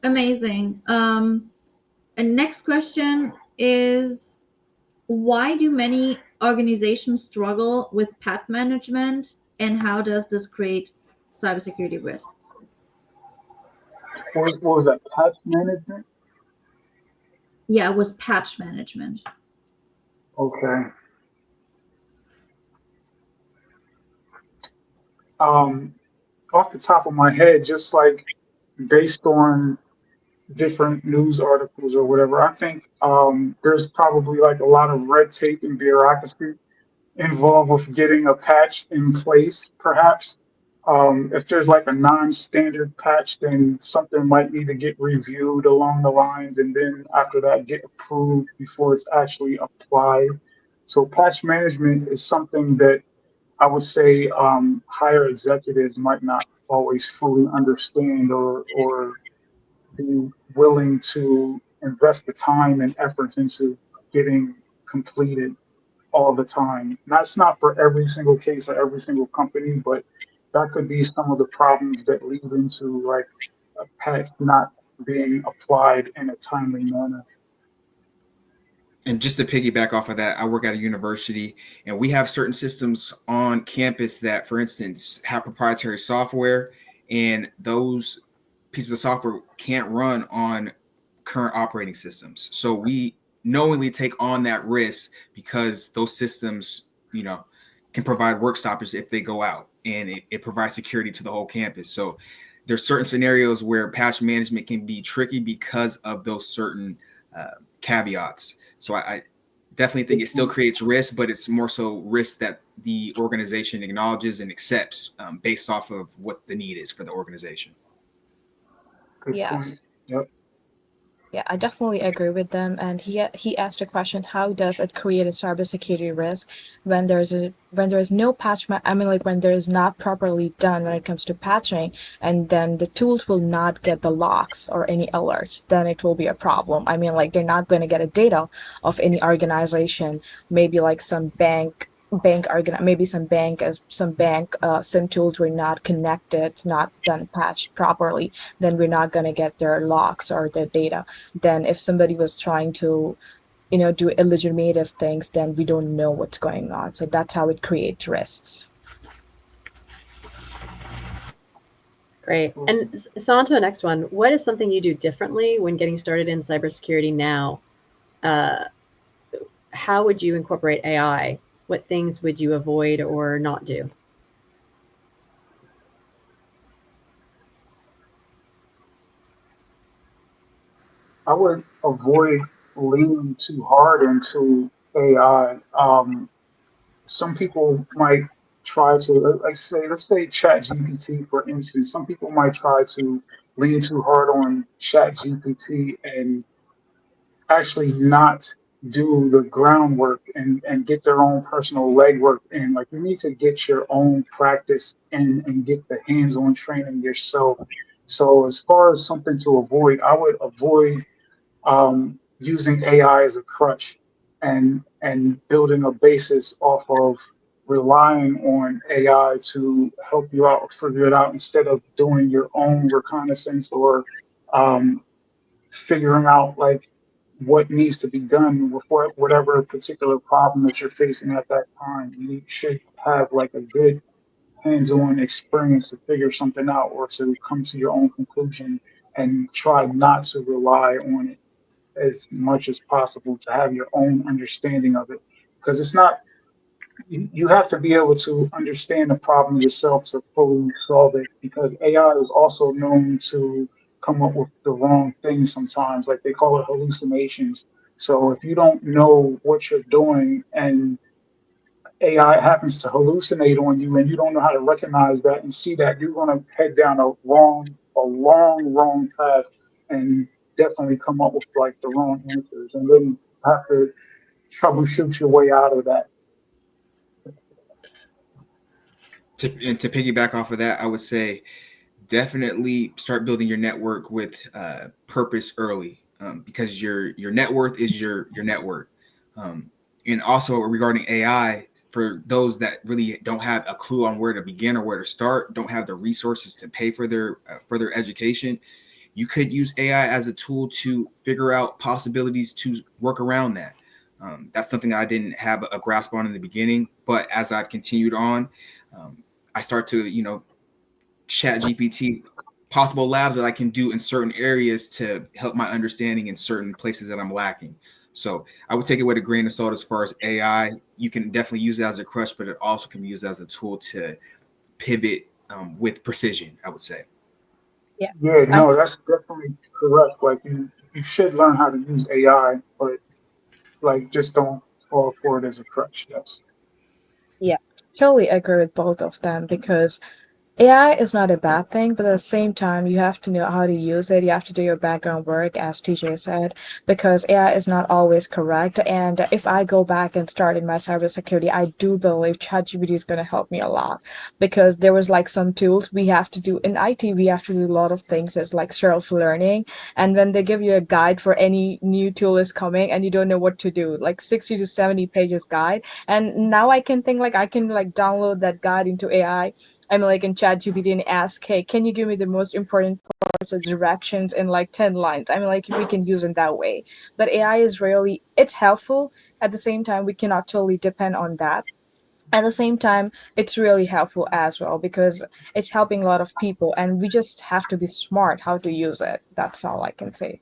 Amazing. And next question is, why do many organizations struggle with patch management, and how does this create cybersecurity risks? What was that? Patch management? Yeah, it was patch management. Okay. Um, Off the top of my head, just like based on different news articles or whatever, I think there's probably like a lot of red tape and bureaucracy involved with getting a patch in place, perhaps. If there's like a non-standard patch, then something might need to get reviewed along the lines, and then after that, get approved before it's actually applied. So patch management is something that I would say higher executives might not always fully understand or be willing to invest the time and efforts into getting completed all the time. That's not for every single case or every single company, but that could be some of the problems that lead into like a patch not being applied in a timely manner. And just to piggyback off of that, I work at a university and we have certain systems on campus that, for instance, have proprietary software, and those pieces of software can't run on current operating systems. So we knowingly take on that risk because those systems, can provide work stoppage if they go out, and it provides security to the whole campus. So there's certain scenarios where patch management can be tricky because of those certain caveats. So I definitely think it still creates risk, but it's more so risk that the organization acknowledges and accepts based off of what the need is for the organization. Good Yes. point. Yep. Yeah, I definitely agree with them. And he asked a question: how does it create a cybersecurity risk when there is no I mean, like when there is not properly done when it comes to patching, and then the tools will not get the logs or any alerts, then it will be a problem. I mean, like they're not going to get a data of any organization, maybe like some maybe some bank SIM tools were not connected, not done patched properly, then we're not going to get their logs or their data. Then if somebody was trying to do illegitimate things, then we don't know what's going on. So that's how it creates risks. Great. And so on to the next one. What is something you do differently when getting started in cybersecurity now? Uh, how would you incorporate AI? What things would you avoid or not do? I would avoid leaning too hard into AI. Some people might try to, let's say ChatGPT, for instance. Some people might try to lean too hard on ChatGPT and actually not do the groundwork and get their own personal legwork in. Like you need to get your own practice and get the hands-on training yourself. So as far as something to avoid, I would avoid using AI as a crutch and building a basis off of relying on AI to help you out, figure it out, instead of doing your own reconnaissance or um, figuring out like what needs to be done with whatever particular problem that you're facing at that time. You should have like a good hands-on experience to figure something out or to come to your own conclusion and try not to rely on it as much as possible to have your own understanding of it. Because it's not, you have to be able to understand the problem yourself to fully solve it. Because AI is also known to come up with the wrong things sometimes, like they call it hallucinations. So if you don't know what you're doing and AI happens to hallucinate on you and you don't know how to recognize that and see that, you're going to head down wrong path and definitely come up with like the wrong answers and then have to troubleshoot your way out of that. And to piggyback off of that, I would say definitely start building your network with purpose early, because your net worth is your net worth. Um, and also regarding AI, for those that really don't have a clue on where to begin or where to start, don't have the resources to pay for their education, You could use AI as a tool to figure out possibilities to work around that. That's something I didn't have a grasp on in the beginning, but as I've continued on, I start to, chat GPT possible labs that I can do in certain areas to help my understanding in certain places that I'm lacking. So I would take it with a grain of salt as far as AI. You can definitely use it as a crutch, but it also can be used as a tool to pivot with precision, I would say. Yeah. Yeah, I no, that's definitely correct. Like you should learn how to use AI, but like just don't fall for it as a crutch. Yes. Yeah, totally agree with both of them because AI is not a bad thing, but at the same time, you have to know how to use it. You have to do your background work, as TJ said, because AI is not always correct. And if I go back and start in my cybersecurity, I do believe ChatGPT is going to help me a lot because there was like some tools we have to do in IT. We have to do a lot of things as like self-learning. And when they give you a guide for any new tool is coming and you don't know what to do, like 60 to 70 pages guide. And now I can think like I can like download that guide into AI. I'm like in ChatGPT and ask, hey, can you give me the most important parts of directions in like 10 lines? I mean, like we can use it that way. But AI is really, it's helpful. At the same time, we cannot totally depend on that. At the same time, it's really helpful as well because it's helping a lot of people and we just have to be smart how to use it. That's all I can say.